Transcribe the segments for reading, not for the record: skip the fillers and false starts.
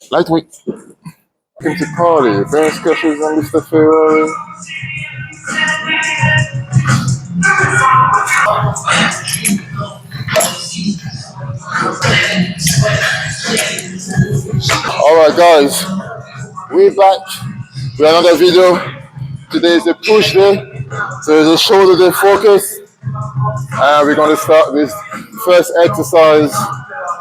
Lightweight. Welcome to party. Various sketches on Mr. Ferrari. Alright guys, we're back with another video. Today is a push day, so it's a shoulder day focus. And we're going to start with first exercise,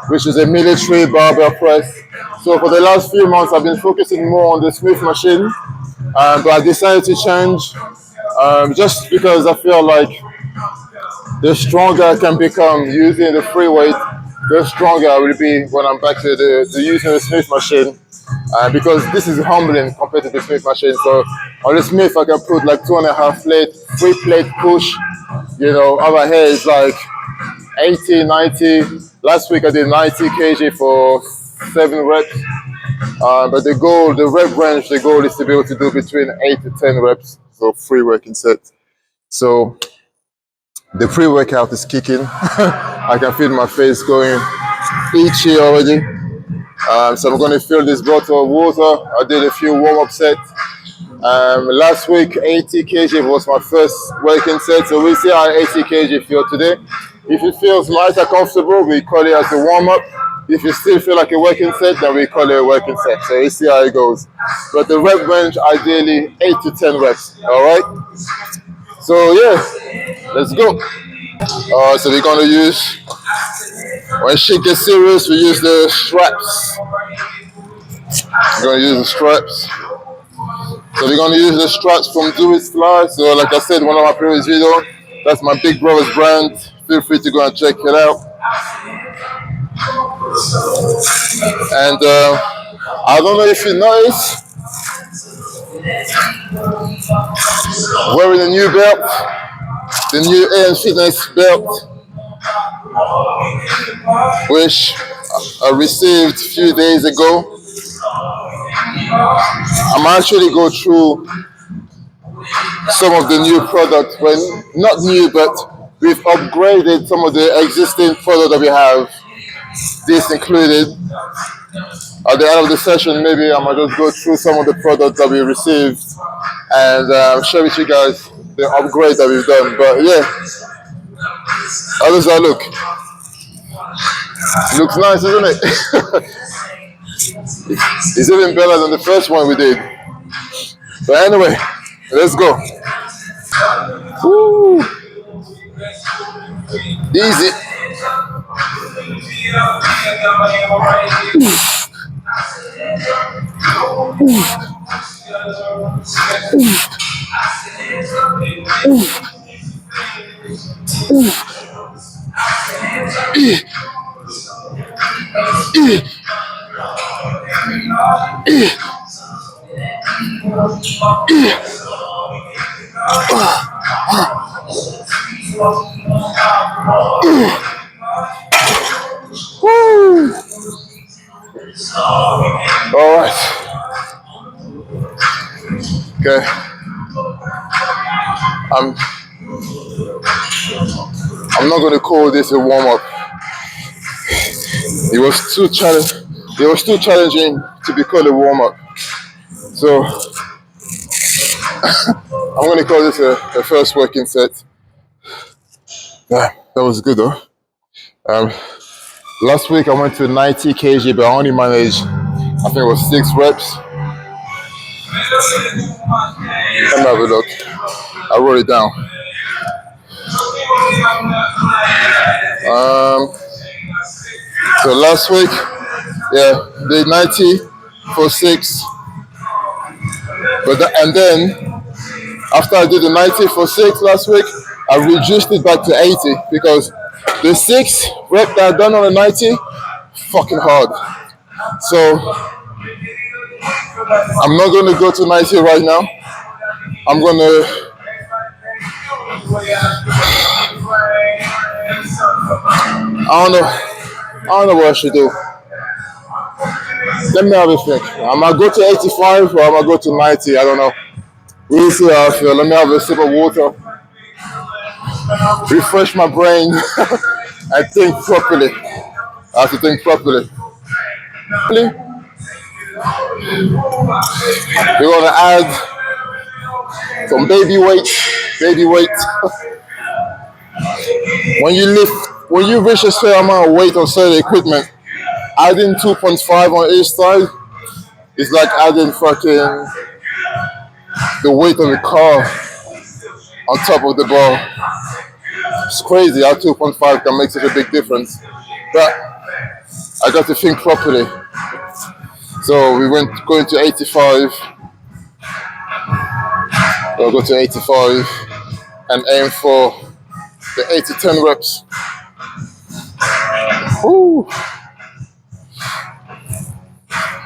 which is a military barbell press. So for the last few months, I've been focusing more on the Smith machine, but I decided to change just because I feel like the stronger I can become using the free weight, the stronger I will be when I'm back to using the Smith machine. Because this is humbling compared to the Smith machine. So on the Smith, I can put like 2.5 plate, 3 plate push. You know, over here is like 80, 90. Last week I did 90 kg for 7 reps. But the goal, the rep range, the goal is to be able to do between 8 to 10 reps. So 3 working sets. So the pre-workout is kicking. I can feel my face going itchy already. So I'm going to fill this bottle of water. I did a few warm-up sets. Last week, 80 kg was my first working set. So we'll see how 80 kg feel today. If it feels light and comfortable, we call it as a warm-up. If you still feel like a working set, then we call it a working set. So we'll see how it goes. But the rep range, ideally 8 to 10 reps. All right? So yeah, let's go. So we're going to use, when shit gets serious, we use the straps. We're going to use the straps. So we're going to use the straps from Do It Fly. So like I said in one of my previous videos, that's my big brother's brand. Feel free to go and check it out. And I don't know if you noticed, wearing a new belt, the new A.N Fitness belt, which I received a few days ago. I'm actually go through some of the new products. Well, not new, but we've upgraded some of the existing products that we have. This included. At the end of the session, maybe I might just go through some of the products that we received and share with you guys the upgrade that we've done. But yeah, how does that look? Looks nice, isn't it? It's even better than the first one we did. But anyway, let's go. Woo. Easy. All right. Okay. I'm not going to call this a warm-up. It was too challenging to be called a warm-up. So I'm going to call this a first working set. Yeah, that was good though. Last week I went to 90 kg, but I only managed, I think it was 6 reps. Let me have a look. I wrote it down. So last week, yeah, did 90 for 6. And then after I did the 90 for 6 last week, I reduced it back to 80 because the 6 rep that I done on the 90, fucking hard. So I'm not going to go to 90 right now. I don't know. I don't know what I should do. Let me have a think. I'm gonna go to 85 or I'm gonna go to 90. I don't know. We'll see how I feel. Let me have a sip of water, refresh my brain, and think properly. I have to think properly. We're gonna add some baby weight. Baby weight. When you reach a certain amount of weight on certain equipment, adding 2.5 on each side is like adding fucking the weight of the car on top of the bar. It's crazy how 2.5 can make such a big difference. But I got to think properly. So we went going to 85. We'll go to 85 and aim for the 8 to 10 reps. Woo.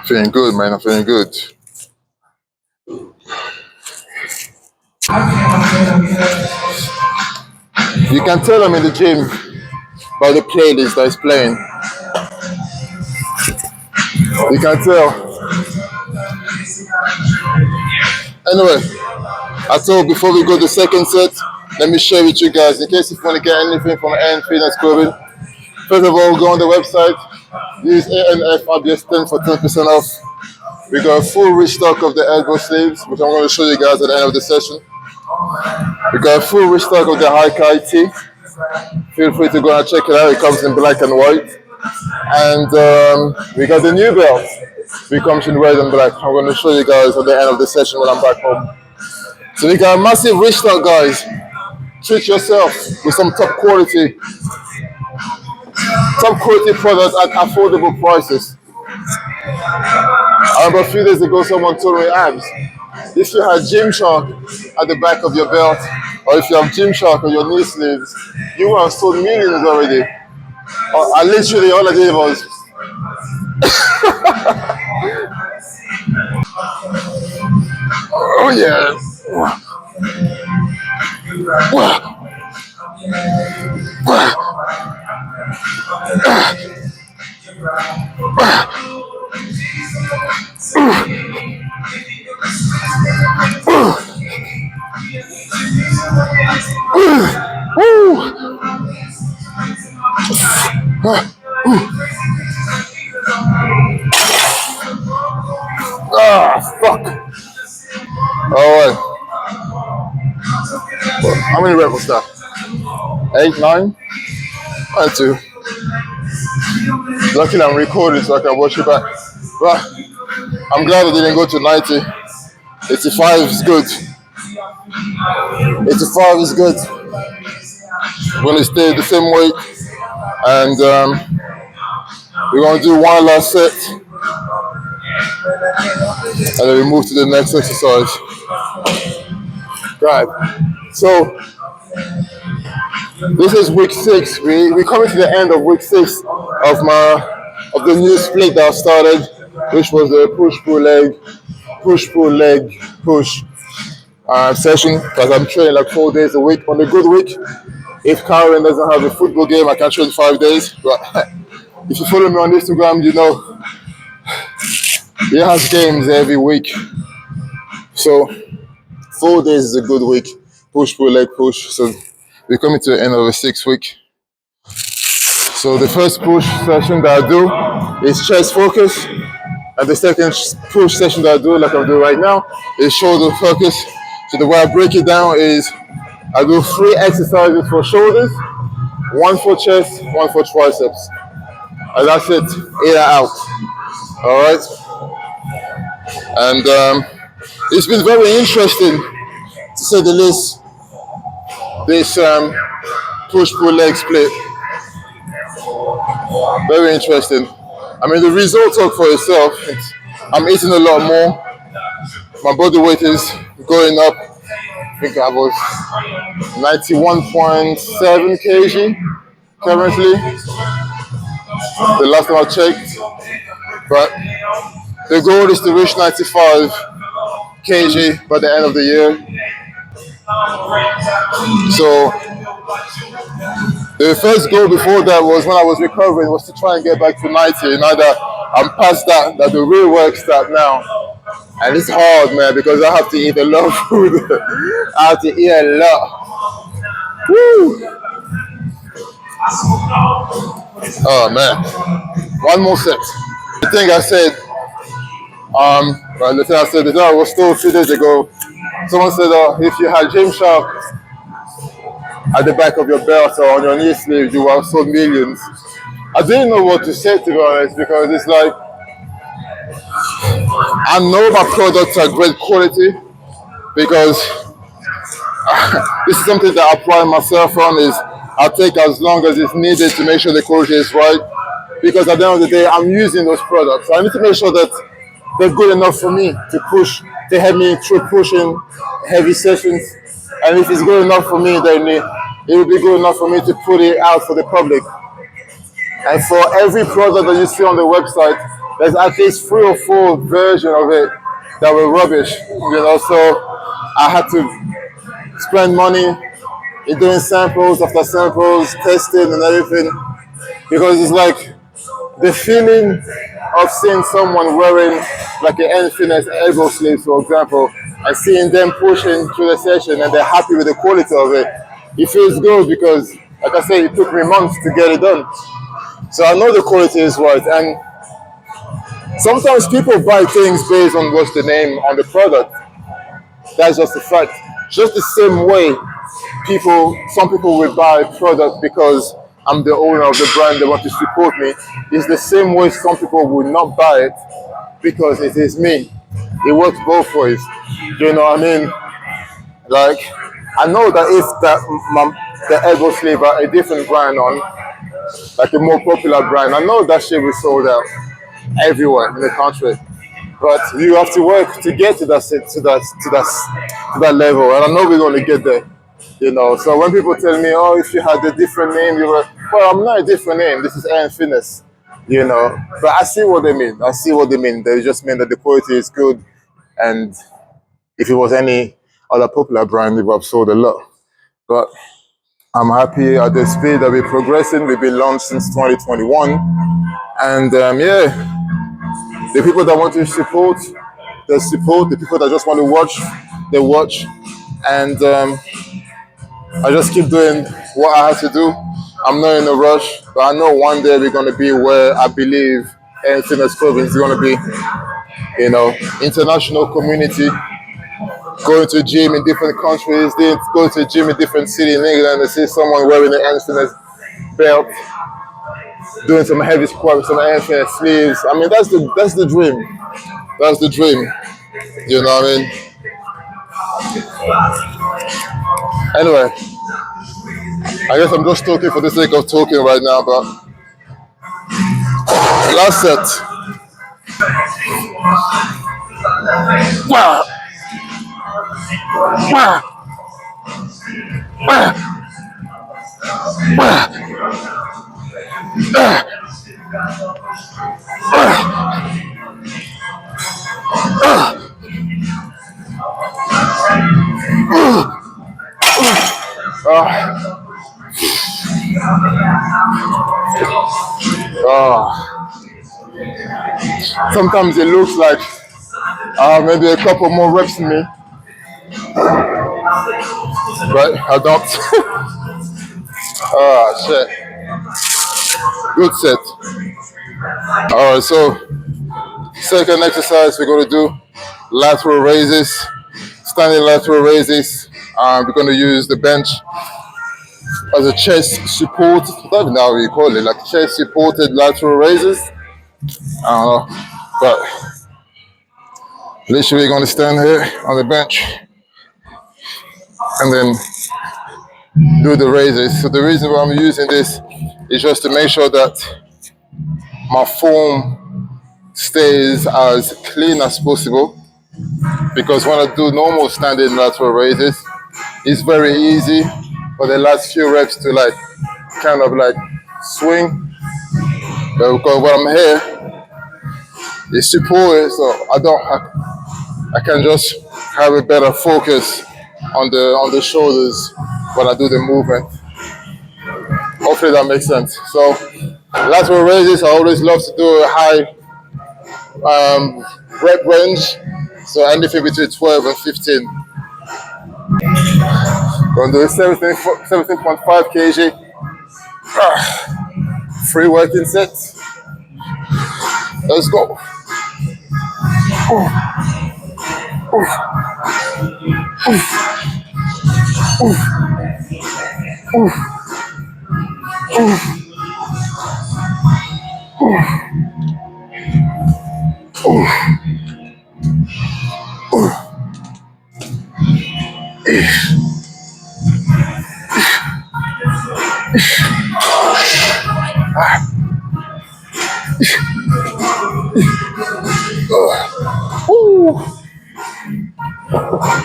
Feeling good, man. I'm feeling good. You can tell I'm in the gym by the playlist that is playing. You can tell. Anyway, I thought before we go to the second set, let me share with you guys in case if you want to get anything from A.N Fitness Clothing. First of all, go on the website, use ANF for 10% off. We got a full restock of the elbow sleeves, which I'm going to show you guys at the end of the session. We got a full restock of the high kai tee. Feel free to go and check it out. It comes in black and white. And we got the new belt. It comes in red and black. I'm going to show you guys at the end of the session when I'm back home. So we got a massive restock, guys. Treat yourself with some top quality products at affordable prices. I remember a few days ago someone told me, Abs, if you had Gymshark at the back of your belt, or if you have Gymshark on your knee sleeves, you would have sold millions already. I literally, all I did was oh yeah. Fuck. Alright. How many reps was that? 8, 9? 1, 2. Luckily I'm recording so I can watch it back. But I'm glad I didn't go to 90. 85 is good. 85 is good. We're going to stay the same weight. And we're going to do one last set. And then we move to the next exercise. Right. So this is week 6. We're coming to the end of week 6 of the new split that I started, which was the push pull leg push session. Because I'm training like 4 days a week. On a good week, if Karen doesn't have a football game, I can train 5 days. But if you follow me on Instagram, you know he has games every week. So 4 days is a good week. Push pull leg push. So we're coming to the end of the 6th week. So the first push session that I do is chest focus. And the second push session that I do, like I'm doing right now, is shoulder focus. So the way I break it down is I do 3 exercises for shoulders, 1 for chest, 1 for triceps. And that's it, in and out. All right? And it's been very interesting, to say the least, this push-pull leg split. Very interesting. I mean, the result talk for itself. I'm eating a lot more. My body weight is going up. I think I was 91.7 kg currently. The last time I checked. But the goal is to reach 95 kg by the end of the year. So The first goal before that was when I was recovering was to try and get back to 90. Now that I'm past that, that the real work start now. And it's hard, man, because I have to eat a lot of food. I have to eat a lot. Woo! Oh, man. One more set. The thing I said, the thing I said, the thing I was told 2 days ago, someone said, if you had Gymshark at the back of your belt or on your knee sleeve, you would have sold millions. I didn't know what to say, to be honest, because it's like, I know my products are great quality because this is something that I pride myself on is I'll take as long as it's needed to make sure the quality is right. Because at the end of the day, I'm using those products. So I need to make sure that they're good enough for me to push, to help me through pushing heavy sessions. And if it's good enough for me, then it will be good enough for me to put it out for the public. And for every product that you see on the website, there's at least 3 or 4 versions of it that were rubbish. So I had to spend money in doing samples after samples, testing and everything, because it's like the feeling of seeing someone wearing like an A.N Fitness elbow sleeves, for example, and seeing them pushing through the session and they're happy with the quality of it. It feels good because, like I said, it took me months to get it done. So I know the quality is right. And sometimes people buy things based on what's the name on the product. That's just a fact. Just the same way some people will buy a product because I'm the owner of the brand, they want to support me. It's the same way some people will not buy it because it is me. It works both ways. You know what I mean? Like, I know that if the elbow sleeve are a different brand on, like a more popular brand, I know that shit will sold out everywhere in the country. But you have to work to get to that level, and I know we're going to get there. So when people tell me, "Oh, if you had a different name, you were," well, I'm not a different name. This is A.N Fitness. But I see what they mean. I see what they mean. They just mean that the quality is good, and if it was any other popular brand, we would have sold a lot. But I'm happy at the speed that we're progressing. We've been launched since 2021, and yeah. The people that want to support, they support. The people that just want to watch, they watch. And I just keep doing what I have to do. I'm not in a rush, but I know one day we're going to be where I believe A N Fitness Clothing is going to be. International community, going to gym in different countries, go to a gym in different cities in England and see someone wearing an A N Fitness belt, doing some heavy squats, some A N Fitness sleeves. I mean, that's the dream. That's the dream. You know what I mean? Anyway, I guess I'm just talking for the sake of talking right now, but last set. Wow. Wow. Wow. Wow. Sometimes it looks like maybe a couple more reps in me, but I don't. Shit. Good set. All right, so second exercise we're going to do lateral raises, standing lateral raises. We're going to use the bench as a chest support. I don't know how you call it, like chest supported lateral raises. I don't know, but literally we're going to stand here on the bench and then do the raises. So the reason why I'm using this is just to make sure that my form stays as clean as possible, because when I do normal standing lateral raises, it's very easy for the last few reps to like kind of like swing, but because when I'm here it's supported, so I can just have a better focus on the shoulders when I do the movement. Hopefully that makes sense. So lateral raises, I always love to do a high rep range. So anything between 12 and 15. Gonna do 17.5 kg. 3 working sets. Let's go.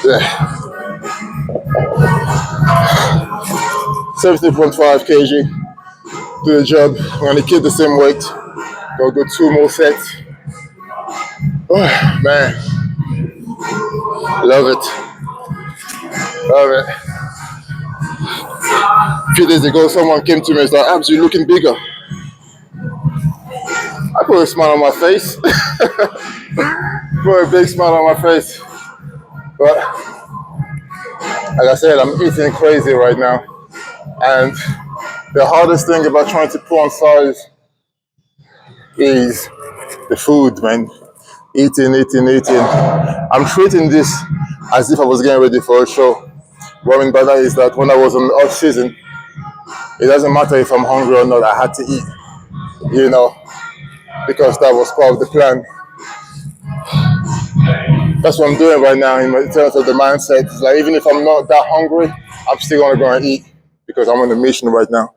Yeah. 17.5 kg. Do the job. I'm gonna keep the same weight. Go 2 more sets. Oh, man, love it. Love it. A few days ago, someone came to me and said, Abs, you're looking bigger. I put a smile on my face. Put a big smile on my face. But like I said, I'm eating crazy right now. And the hardest thing about trying to put on size is the food, man. Eating. I'm treating this as if I was getting ready for a show. What I mean by that is that when I was on off season, it doesn't matter if I'm hungry or not, I had to eat, you know, because that was part of the plan. That's what I'm doing right now in terms of the mindset. It's like even if I'm not that hungry, I'm still gonna go and eat because I'm on a mission right now.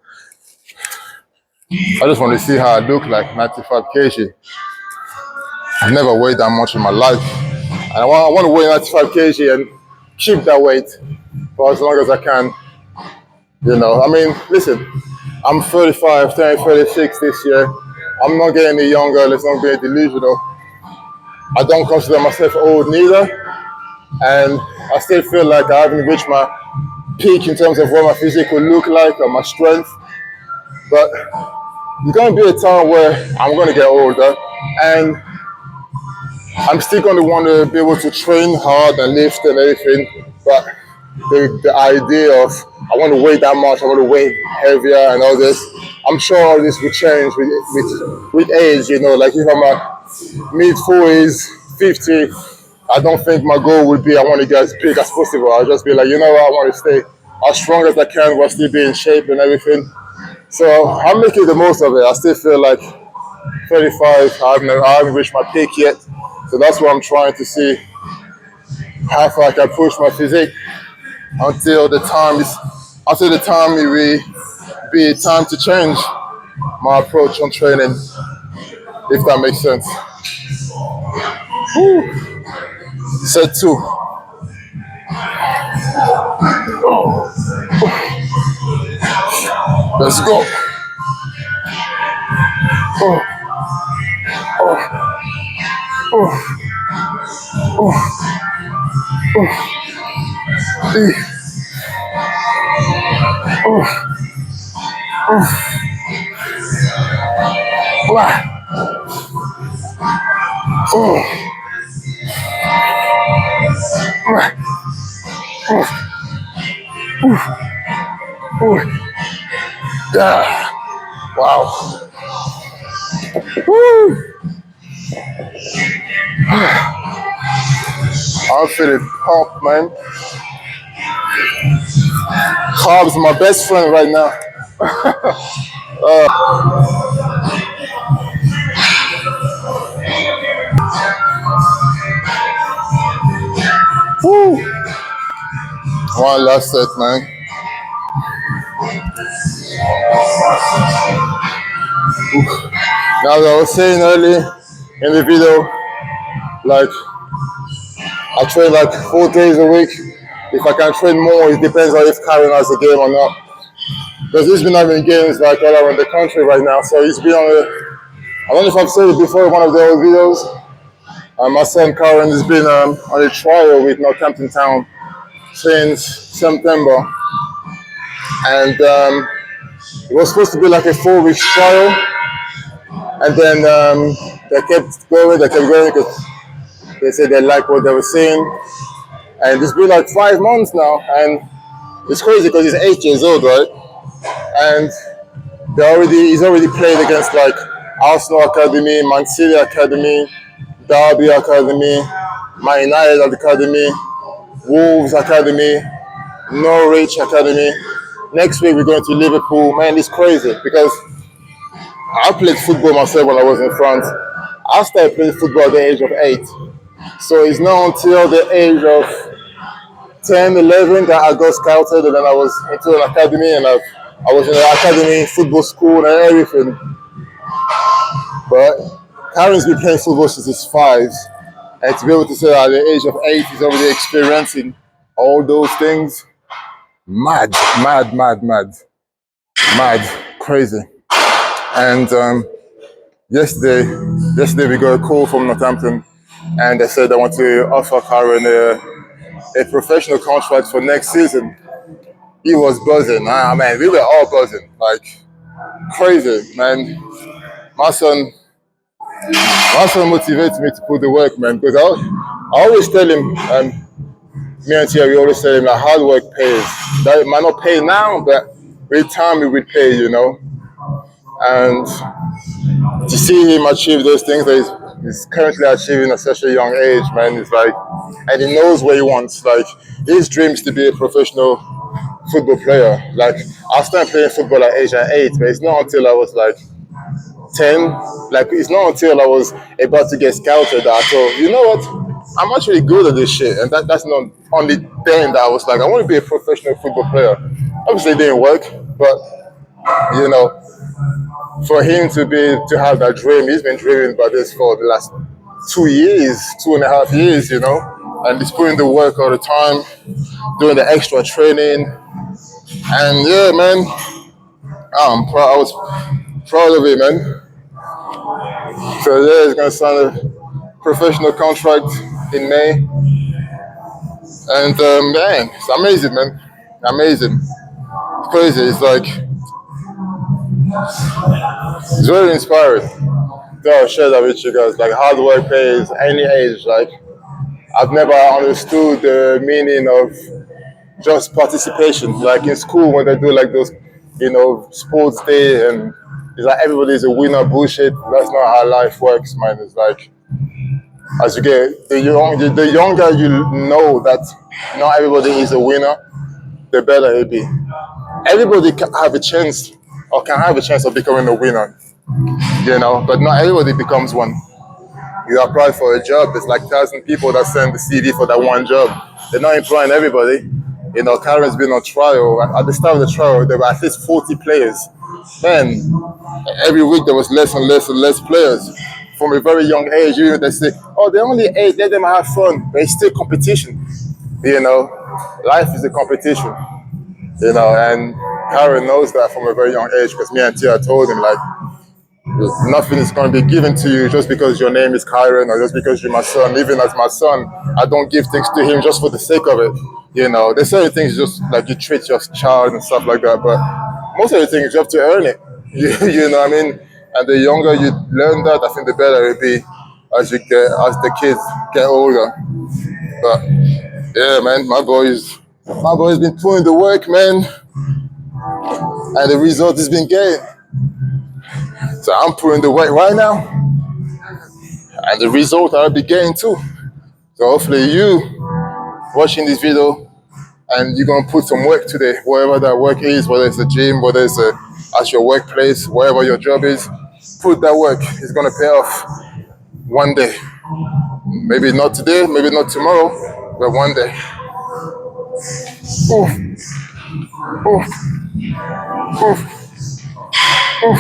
I just want to see how I look like 95 kg. I've never weighed that much in my life. And I want to weigh 95 kg and keep that weight for as long as I can. You know, I mean, listen, I'm 35, turning 36 this year. I'm not getting any younger, let's not be delusional. I don't consider myself old neither. And I still feel like I haven't reached my peak in terms of what my physique will look like or my strength. But there's going to be a time where I'm going to get older and I'm still going to want to be able to train hard and lift and everything. But the idea of I want to weigh that much, I want to weigh heavier and all this, I'm sure all this will change with age, you know, like if I'm a mid-40s, 50, I don't think my goal would be I want to get as big as possible. I'll just be like, you know what, I want to stay as strong as I can while still be in shape and everything. So I'm making the most of it. I still feel like 35, I haven't reached my peak yet. So that's what I'm trying to see how far I can push my physique until the time it will be time to change my approach on training, if that makes sense. Woo. Set 2. Let's go. Oh, yeah. Wow. Woo. I'm feeling pumped, man. Carbs are my best friend right now. Woo. One last set, man. Now, as I was saying earlier in the video, like I train like 4 days a week. If I can train more, it depends on if Karen has a game or not. Because he's been having games like all around the country right now. So he's been on I don't know if I've said it before in one of the old videos. My son Karen has been on a trial with Northampton Town since September. And It was supposed to be like a 4 week trial, and then they kept going, because they said they liked what they were seeing, and it's been like 5 months now, and it's crazy because he's 8 years old, right? And he's already played against like Arsenal Academy, Man City Academy, Derby Academy, Man United Academy, Wolves Academy, Norwich Academy. Next week we're going to Liverpool. Man, it's crazy because I played football myself when I was in France. I started playing football at the age of 8. So it's not until the age of 10, 11 that I got scouted, and then I was into an academy, and I was in an academy, football school, and everything. But Karen's been playing football since he's 5. And to be able to say at the age of 8, he's already experiencing all those things, mad, mad, mad, mad, mad, crazy. And yesterday we got a call from Northampton, and they said they want to offer Karen a professional contract for next season. He was buzzing. Man, we were all buzzing, like crazy, man. My son, my son motivates me to put the work, man, because I always tell him, me and Tia, we always tell him that hard work pays. That it might not pay now, but with time it will pay, And to see him achieve those things that he's currently achieving at such a young age, man, it's like, and he knows what he wants. Like, his dream is to be a professional football player. Like, I started playing football at age 8, but it's not until I was like 10, like, it's not until I was about to get scouted that I thought, you know what? I'm actually good at this shit. And that's not only then that I was like, I want to be a professional football player. Obviously, it didn't work, but, for him to have that dream, he's been dreaming about this for the last 2 years, 2.5 years, and he's putting the work all the time, doing the extra training. And yeah, man, I was proud of it, man. So yeah, he's gonna sign a professional contract in May, and man, it's amazing, man, amazing, it's crazy. It's like it's very inspiring. So I'll share that with you guys. Like, hard work pays any age. Like, I've never understood the meaning of just participation. Like in school when they do like those, sports day, and it's like everybody's a winner bullshit. That's not how life works, man. It's like as you get the younger you know that not everybody is a winner, the better it be. Everybody can have a chance of becoming a winner, but not everybody becomes one. You apply for a job, there's like 1,000 people that send the CV for that one job. They're not employing everybody. Karen's been on trial. At the start of the trial, there were at least 40 players. Then every week there was less and less and less players. From a very young age, they say, oh, they're only 8, let them have fun. But it's still competition. Life is a competition. And Karen knows that from a very young age, because me and Tia told him, like, nothing is going to be given to you just because your name is Kyron or just because you're my son. Even as my son, I don't give things to him just for the sake of it. There's certain things just like you treat your child and stuff like that, but most of the things you have to earn it. You know what I mean? And the younger you learn that, I think the better it be as the kids get older. But yeah, man, my boy's been putting the work, man, and the result has been gained. So I'm putting the work right now, and the result I'll be getting too. So hopefully you watching this video, and you're gonna put some work today, wherever that work is, whether it's the gym, whether it's at your workplace, wherever your job is, put that work. It's gonna pay off one day. Maybe not today, maybe not tomorrow, but one day. Oof. Oof. Oof. Oof.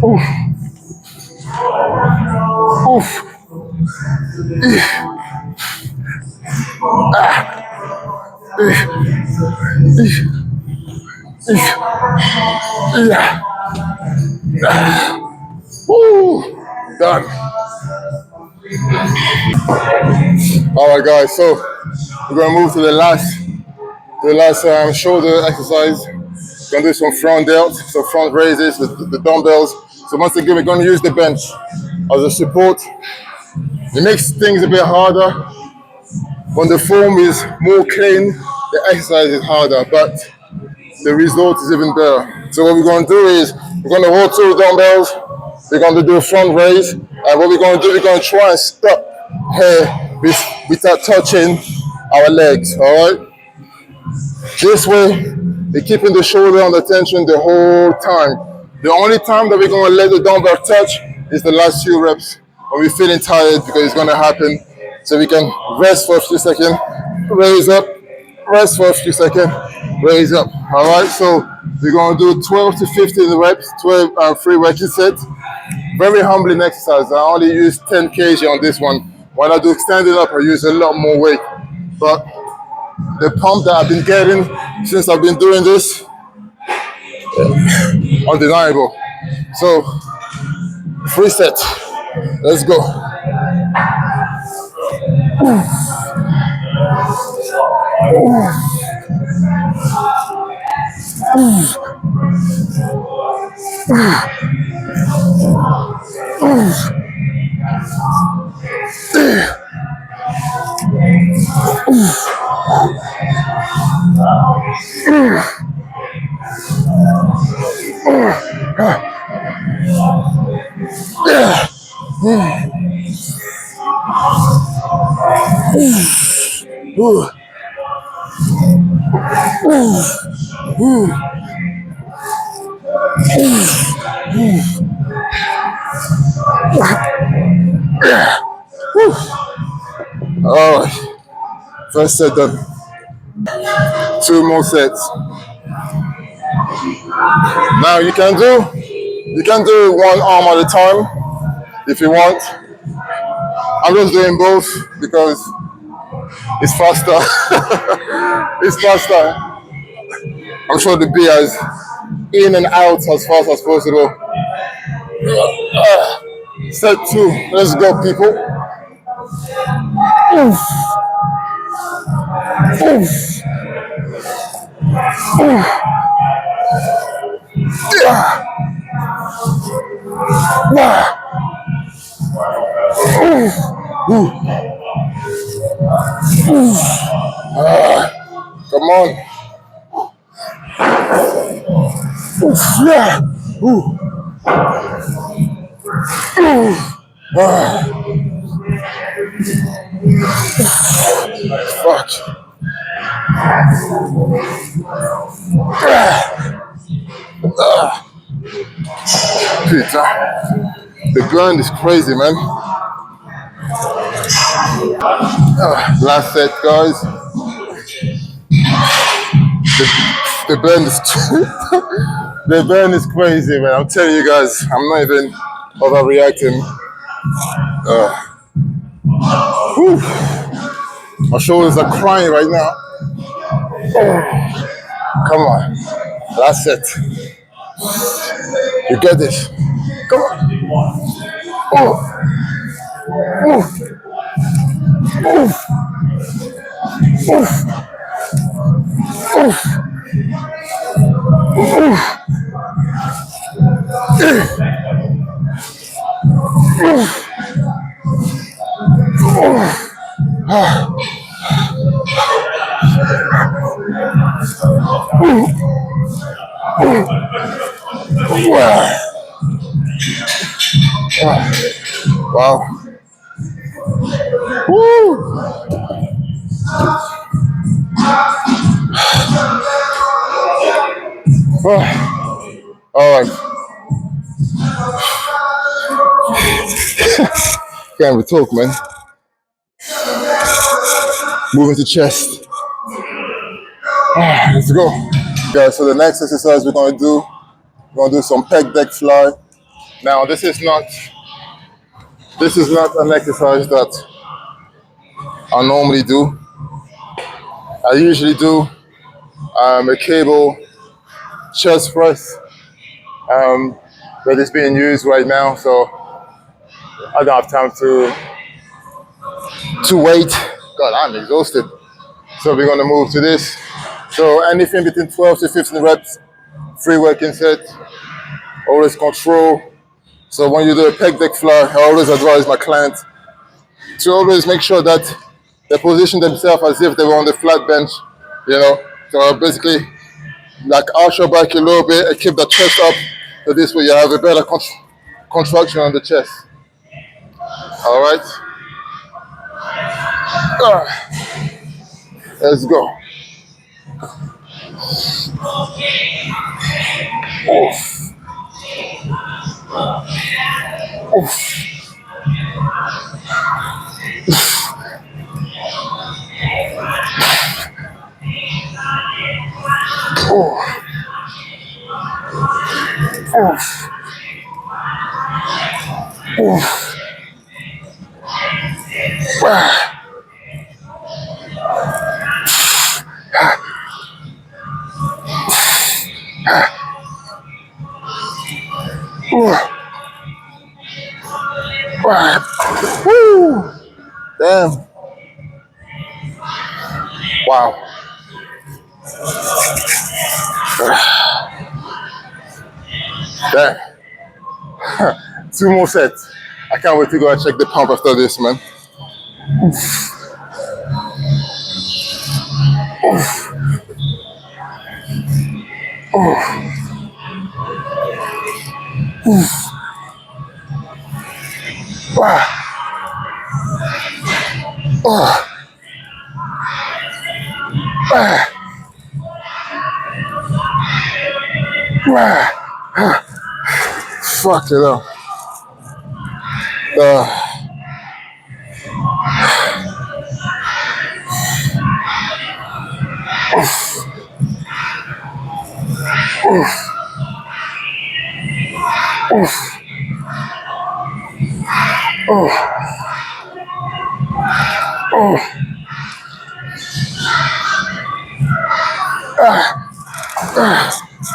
Oof. Oof. Woo. Done. All right, guys. So we're gonna move to the last the last shoulder exercise. Gonna do some front delts, some front raises with the dumbbells. So once again, we're gonna use the bench as a support. It makes things a bit harder. When the form is more clean, the exercise is harder, but the result is even better. So what we're gonna do is we're gonna hold two dumbbells. We're gonna do a front raise, and what we're gonna do, we're gonna try and stop here without touching our legs. All right. This way, we're keeping the shoulder under tension the whole time. The only time that we're gonna let the dumbbell touch is the last few reps when we're feeling tired, because it's gonna happen. So we can rest for a few seconds, raise up, rest for a few seconds, raise up. All right, so we're gonna do 12 to 15 reps, 12 free working sets. Very humbling exercise. I only use 10 kg on this one. When I do standing up, I use a lot more weight. But the pump that I've been getting since I've been doing this, undeniable. So, free set. Let's go. All right, first set done. Two more sets. Now you can do one arm at a time if you want. I'm just doing both because it's faster. It's faster. I'm trying to be as in and out as fast as possible. Set two. Let's go, people. Oof. Oof. Oof. Yeah. Come on. Oof. Yeah. Ooh. Fuck. Peter. The grind is crazy, man. Last set, guys. The burn is the burn is crazy, man. I'm telling you guys, I'm not even overreacting. My shoulders are crying right now. Come on, last set. You get this. Come on. Oh. Wow. Woo. All right. Can't even talk, man. Moving to chest. Let's go. Guys, so the next exercise we're gonna do some pec deck fly. Now this is not an exercise that I normally do. I usually do a cable chest press, but it's being used right now, so I don't have time to wait. God, I'm exhausted. So we're gonna move to this. So anything between 12 to 15 reps, free working set, always control. So when you do a pec deck fly, I always advise my clients to always make sure that they position themselves as if they were on the flat bench, you know. So basically, like arch your back a little bit and keep the chest up. So this way you have a better contraction on the chest. All right. Let's go. Oof. Oof. Oof. Oof. Oof. Woo. Damn. Wow. Damn. 2 more sets. I can't wait to go and check the pump after this, man. Fuck it up.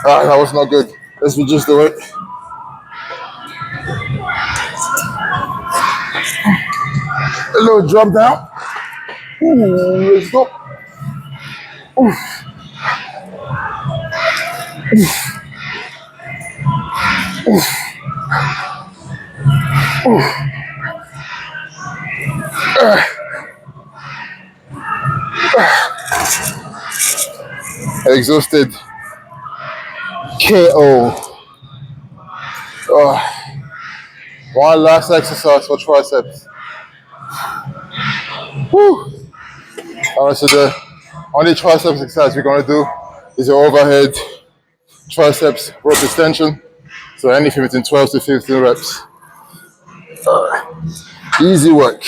That was not good. Let's just do it. A little drop down. Ooh, let's go. Exhausted. KO. One last exercise for triceps. Woo. Alright, so the only triceps exercise we're gonna do is your overhead triceps rope extension. So anything between 12 to 15 reps. Easy work.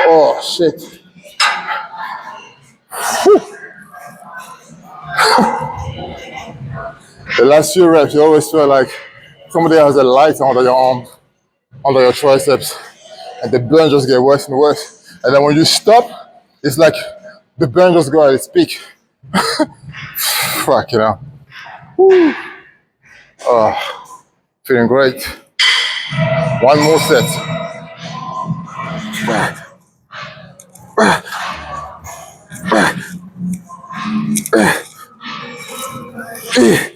Oh shit. The last few reps, you always feel like somebody has a light under your arm, under your triceps, and the burn just get worse and worse. And then when you stop, it's like the burn just go at its peak. Fuck, you know. Woo. Feeling great. One more set. Okay,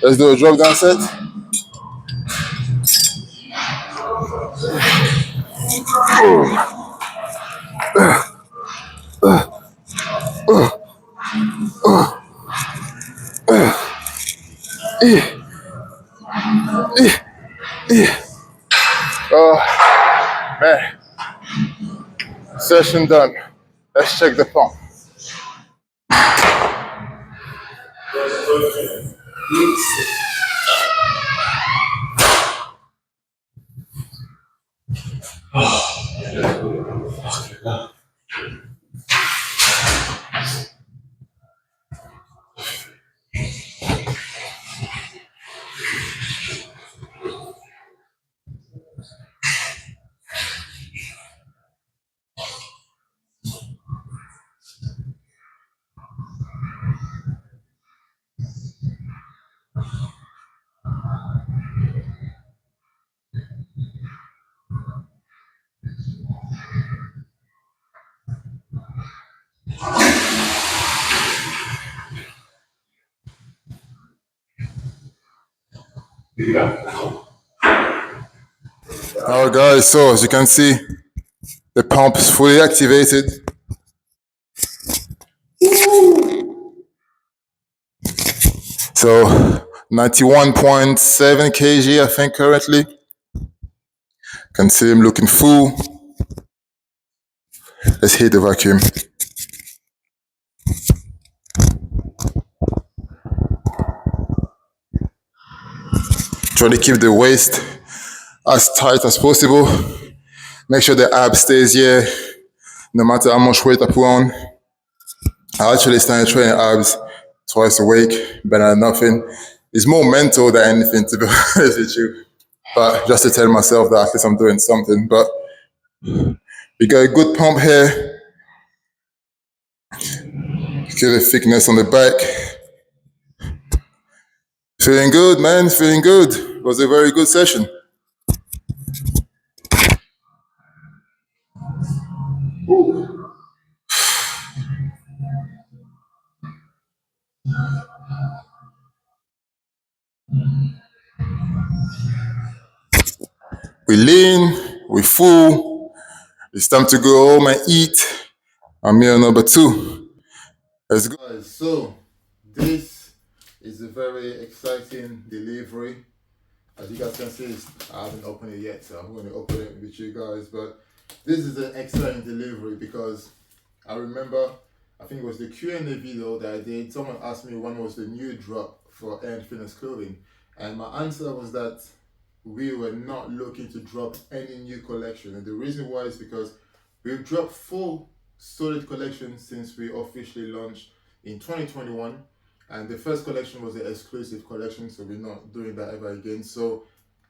let's do a drop down set. Oh man, session done. Let's check the pump. Alright guys, so as you can see, the pump is fully activated. So 91.7 kg I think currently. Can see him looking full. Let's hit the vacuum. Try to keep the waist as tight as possible. Make sure the ab stays here, no matter how much weight I put on. I actually started training abs twice a week, better than nothing. It's more mental than anything, to be honest with you. But just to tell myself that at least I'm doing something. But we got a good pump here. Get the thickness on the back. Feeling good, man. Feeling good. It was a very good session. We lean, we full. It's time to go home and eat. I'm meal number 2. Let's go. Guys, so this is a very exciting delivery. As you guys can see, I haven't opened it yet, so I'm going to open it with you guys. But this is an exciting delivery because I remember, I think it was the Q&A video that I did. Someone asked me when was the new drop for A.N FITNESS Clothing, and my answer was that we were not looking to drop any new collection. And the reason why is because we've dropped 4 solid collections since we officially launched in 2021. And the first collection was the exclusive collection, so we're not doing that ever again. So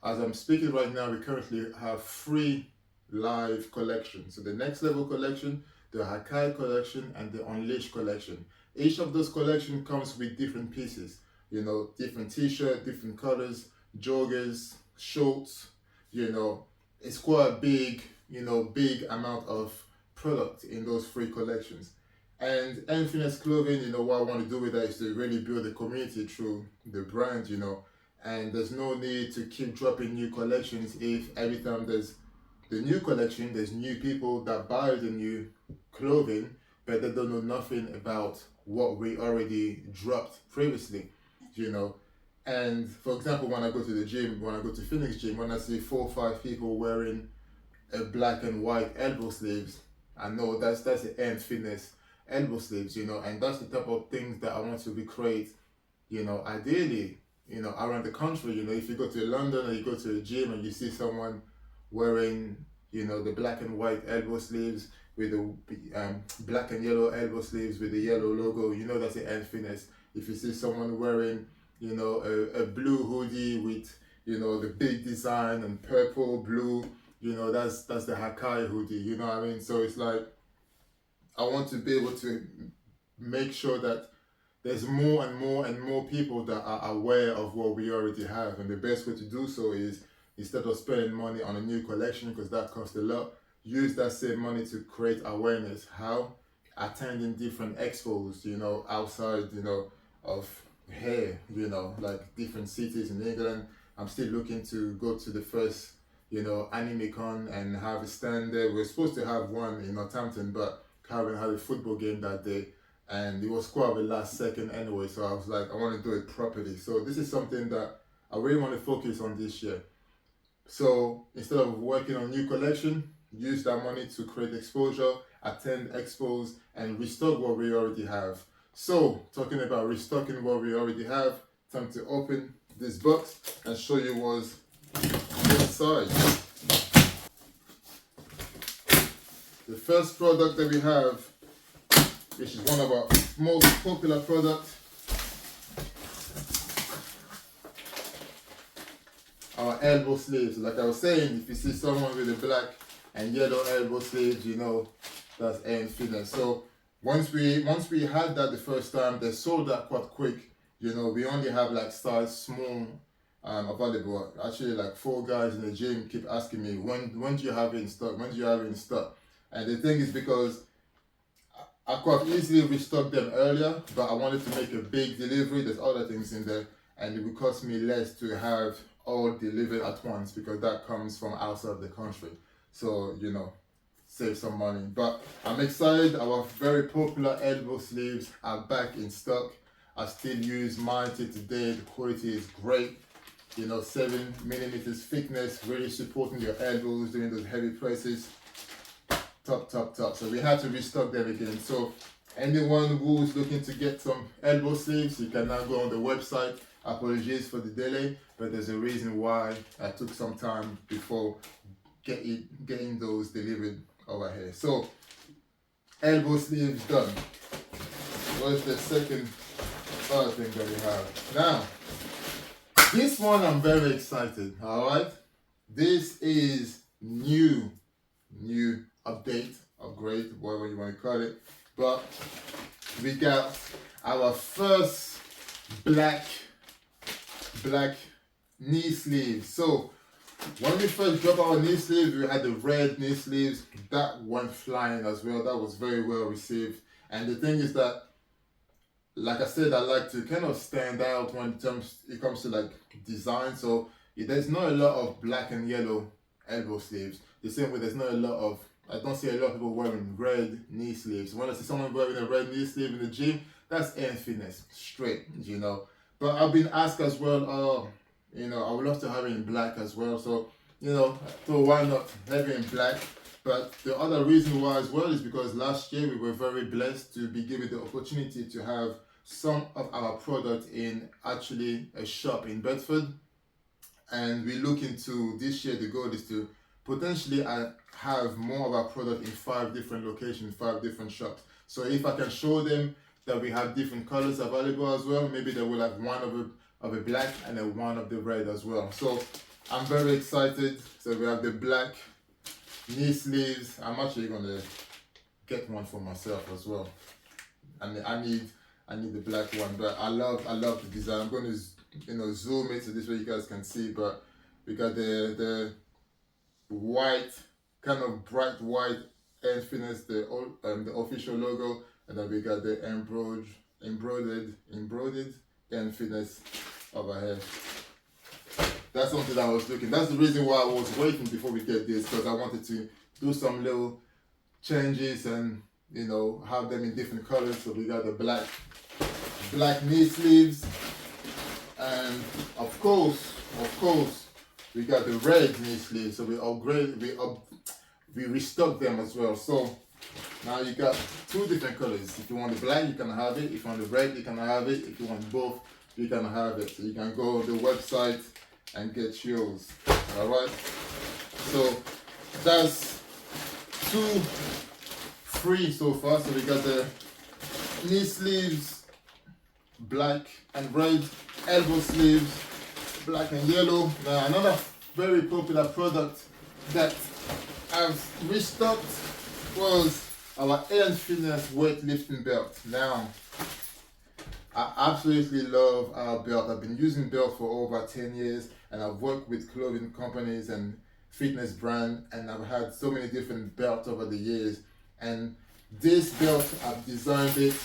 as I'm speaking right now, we currently have 3 live collections. So the next level collection, the Hakai collection, and the Unleashed collection. Each of those collections comes with different pieces, you know, different t-shirt, different colors, joggers, shorts, you know. It's quite a big, you know, big amount of product in those 3 collections. And A.N FITNESS Clothing, you know, what I want to do with that is to really build a community through the brand, you know. And there's no need to keep dropping new collections if every time there's the new collection, there's new people that buy the new clothing, but they don't know nothing about what we already dropped previously, you know. And for example, when I go to the gym, when I go to Phoenix Gym, when I see 4 or 5 people wearing a black and white elbow sleeves, I know that's the A.N Fitness elbow sleeves, you know, and that's the type of things that I want to recreate, you know, ideally, you know, around the country. You know, if you go to London or you go to a gym and you see someone wearing, you know, the black and white elbow sleeves with the black and yellow elbow sleeves with the yellow logo, you know that's the A.N Fitness. If you see someone wearing, you know, a blue hoodie with, you know, the big design and purple, blue, you know, that's the Hakai hoodie, you know what I mean? So it's like, I want to be able to make sure that there's more and more and more people that are aware of what we already have. And the best way to do so is instead of spending money on a new collection because that costs a lot, use that same money to create awareness. How? Attending different expos, outside, of here, like different cities in England. I'm still looking to go to the first, anime con and have a stand there. We're supposed to have one in Northampton, but Calvin had a football game that day and it was quite a last second anyway. So I was like, I want to do it properly. So this is something that I really want to focus on this year. So instead of working on new collection, use that money to create exposure, attend expos, and restock what we already have. So talking about restocking what we already have, time to open this box and show you what's inside. The first product that we have, which is one of our most popular products, our elbow sleeves. Like I was saying, if you see someone with a black and yellow elbow sleeves, that's A.N Fitness. So once we had that the first time, they sold that quite quick. We only have like size small available. Actually, like 4 guys in the gym keep asking me, when do you have it in stock? When do you have it in stock? And the thing is, because I could have easily restocked them earlier, but I wanted to make a big delivery. There's other things in there, and it would cost me less to have all delivered at once because that comes from outside the country. So, save some money. But I'm excited. Our very popular elbow sleeves are back in stock. I still use mine till today. The quality is great. 7mm thickness, really supporting your elbows during those heavy presses. Top. So we had to restock them again. So anyone who's looking to get some elbow sleeves, you can now go on the website. Apologies for the delay, but there's a reason why I took some time before getting those delivered over here. So elbow sleeves done. What's the second other thing that we have? Now, this one I'm very excited. All right, this is new update, upgrade, whatever you want to call it. But we got our first black knee sleeves. So when we first dropped our knee sleeves, we had the red knee sleeves. That went flying as well. That was very well received. And the thing is that, like I said, I like to kind of stand out when it comes to like design. So there's not a lot of black and yellow elbow sleeves. The same way there's not a lot of, I don't see a lot of people wearing red knee sleeves. When I see someone wearing a red knee sleeve in the gym, that's A.N Fitness, straight, But I've been asked as well, I would love to have it in black as well. So, so why not have it in black? But the other reason why as well is because last year we were very blessed to be given the opportunity to have some of our product in actually a shop in Bedford. And we look into this year, the goal is to potentially have more of our product in 5 different locations, 5 different shops. So if I can show them that we have different colors available as well, maybe they will have one of a black and then one of the red as well. So I'm very excited. So we have the black knee sleeves. I'm actually gonna get one for myself as well. And I need the black one, but I love the design. I'm gonna zoom it so this way you guys can see. But we got the white, kind of bright white A.N Fitness, the official logo, and then we got the embroidered A.N Fitness over here. That's something that I was looking. That's the reason why I was waiting before we get this, because I wanted to do some little changes and have them in different colors. So we got the black knee sleeves, and of course we got the red knee sleeves. So we restocked them as well. So now you got 2 different colors. If you want the black, you can have it. If you want the red, you can have it. If you want both, you can have it. So you can go on the website and get yours. All right. So that's 2 free so far. So we got the knee sleeves, black and red, elbow sleeves, black and yellow. Now another very popular product that I've restocked was our A.N Fitness weightlifting belt. Now, I absolutely love our belt. I've been using belt for over 10 years. and I've worked with clothing companies and fitness brand, and I've had so many different belts over the years. And this belt, I've designed it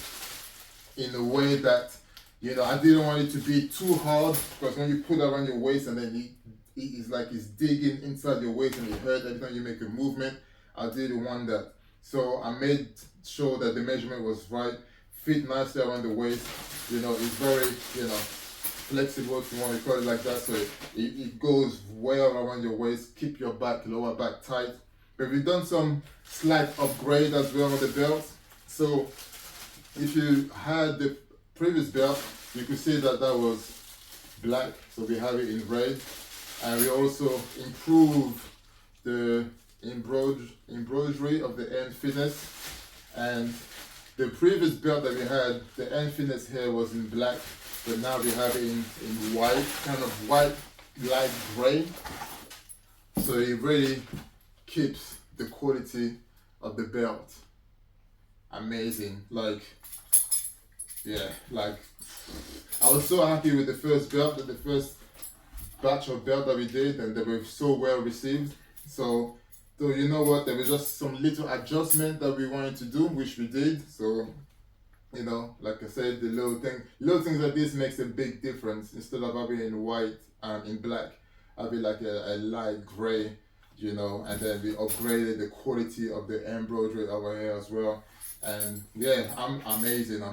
in a way that, you know, I didn't want it to be too hard, because when you put it around your waist and then it's like it's digging inside your waist and it hurts every time you make a movement. I didn't want that. So I made sure that the measurement was right, fit nicely around the waist. You know, it's very, you know, flexible, if you want to call it like that. So it goes well around your waist, keep your back, lower back tight. But we've done some slight upgrade as well on the belt. So if you had the previous belt, you could see that that was black, so we have it in red, and we also improve the embroidery of the A.N Fitness. And the previous belt that we had, the A.N Fitness here was in black, but now we have it in white, kind of white, light gray. So it really keeps the quality of the belt amazing. Like, yeah, like I was so happy with the first belt, the first batch of belt that we did, and they were so well received. So you know what, there was just some little adjustment that we wanted to do, which we did. So, you know, like I said, the little things like this makes a big difference. Instead of having in white and in black, having like a light gray, you know, and then we upgraded the quality of the embroidery over here as well. And yeah, I'm amazing. I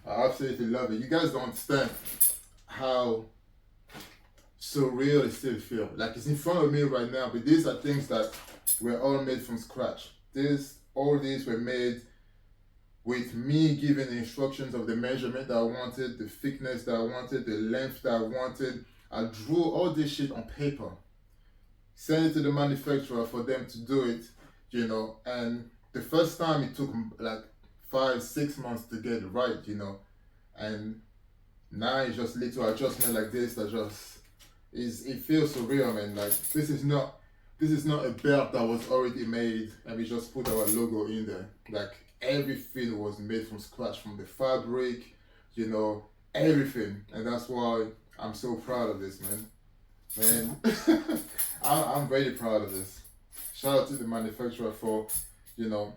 absolutely love it. You guys don't understand how surreal it still feels. Like it's in front of me right now, but these are things that were all made from scratch. All these were made with me giving the instructions of the measurement that I wanted, the thickness that I wanted, the length that I wanted. I drew all this shit on paper, sent it to the manufacturer for them to do it, you know. And the first time it took like 5-6 months to get it right, you know. And now it's just little adjustment like this that just it feels surreal, man. Like this is not a belt that was already made and we just put our logo in there. Like everything was made from scratch, from the fabric, you know, everything. And that's why I'm so proud of this, man. I'm very proud of this. Shout out to the manufacturer for, you know,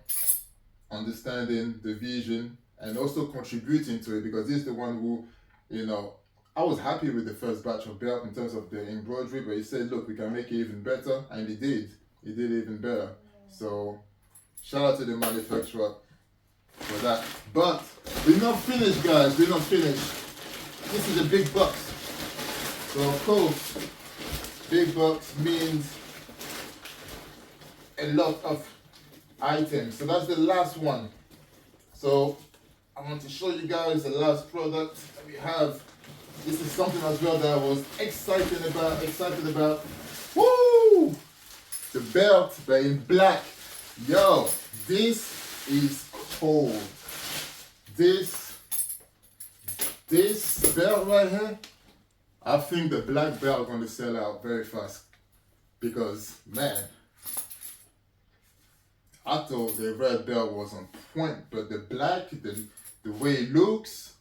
understanding the vision and also contributing to it, because this is the one who, you know, I was happy with the first batch of belt in terms of the embroidery, but he said, look, we can make it even better, and he did. He did even better. So shout out to the manufacturer for that. But we're not finished, guys. We're not finished. This is a big box. So of course, big box means a lot of items. So that's the last one. So I want to show you guys the last product that we have. This is something as well that I was excited about. Woo! The belt, but in black. Yo, this is cold. This belt right here, I think the black belt is going to sell out very fast, because man, I thought the red belt was on point, but the black, the way it looks,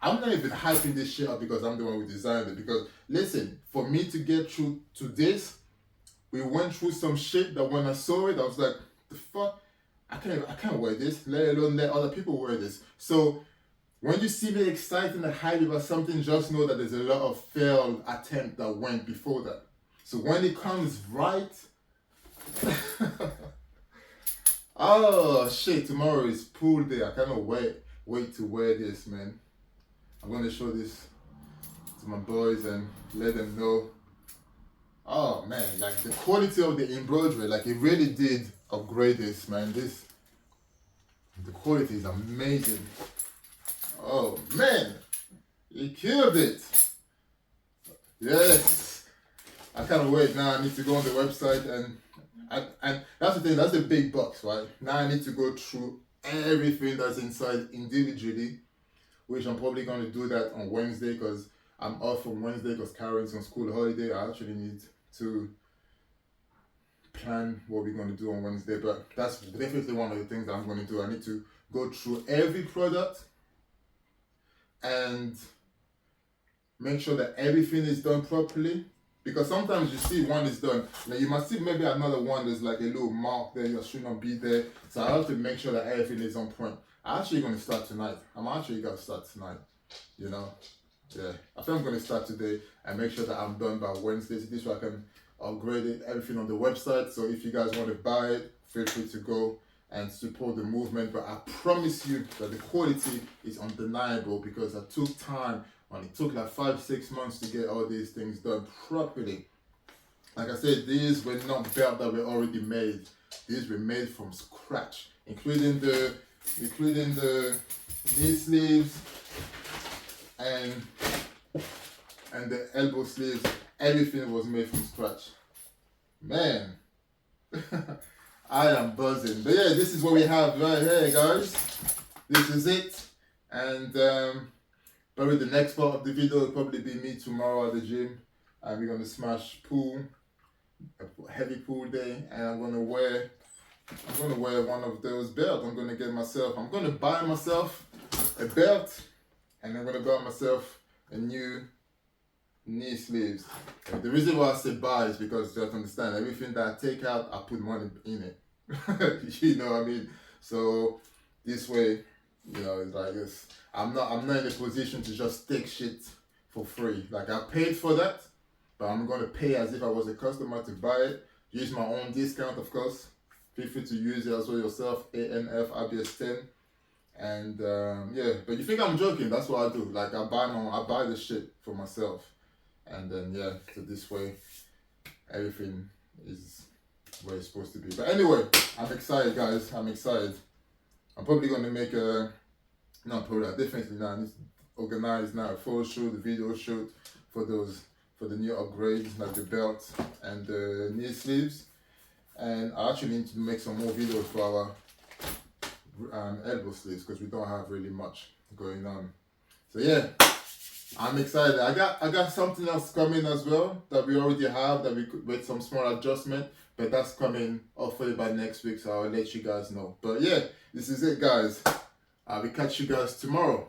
I'm not even hyping this shit up because I'm the one who designed it. Because listen, for me to get through to this, we went through some shit that when I saw it, I was like, the fuck? I can't wear this, let alone let other people wear this. So when you see me excited and hyped about something, just know that there's a lot of failed attempts that went before that. So when it comes right, oh shit, tomorrow is pool day. I cannot wait to wear this, man. I'm going to show this to my boys and let them know. Oh man, like the quality of the embroidery, like it really did upgrade this, man. The quality is amazing. Oh man, he killed it. Yes, I can't wait. Now I need to go on the website and that's the thing, that's the big box, right? Now I need to go through everything that's inside individually, which I'm probably going to do that on Wednesday, because I'm off on Wednesday because Karen's on school holiday. I actually need to plan what we're going to do on Wednesday, but that's definitely one of the things that I'm going to do. I need to go through every product and make sure that everything is done properly. Because sometimes you see one is done, now you must see maybe another one there's like a little mark there that should not be there. So I have to make sure that everything is on point. I'm actually going to start tonight. I'm actually going to start tonight, you know. Yeah, I think I'm going to start today and make sure that I'm done by Wednesday. So this way I can upgrade it, everything on the website. So if you guys want to buy it, feel free to go and support the movement. But I promise you that the quality is undeniable because I took time. And it took like 5-6 months to get all these things done properly. Like I said, these were not belts that were already made. These were made from scratch, including the knee sleeves and the elbow sleeves. Everything was made from scratch. Man, I am buzzing. But yeah, this is what we have right here, guys. This is it, and probably the next part of the video will probably be me tomorrow at the gym. We're gonna smash pool, a heavy pool day, and I'm gonna wear one of those belts. I'm gonna buy myself a belt, and I'm gonna buy myself a new knee sleeves. The reason why I say buy is because you have to understand everything that I take out, I put money in it. You know what I mean? So this way, you know, it's like this. I'm not in a position to just take shit for free. Like I paid for that, but I'm gonna pay as if I was a customer to buy it. Use my own discount, of course. Feel free to use it as well yourself. ANF IBS10. And yeah, but you think I'm joking? That's what I do. Like I buy the shit for myself, and then yeah, so this way everything is where it's supposed to be. But anyway, I'm excited, guys. I'm excited. I'm probably gonna make definitely now. I need to organize now a photo shoot, a video shoot for the new upgrades like the belt and the knee sleeves. And I actually need to make some more videos for our elbow sleeves because we don't have really much going on. So yeah, I'm excited. I got something else coming as well that we already have that we could with some small adjustment, but that's coming hopefully by next week. So I'll let you guys know. But yeah, this is it, guys. I will catch you guys tomorrow.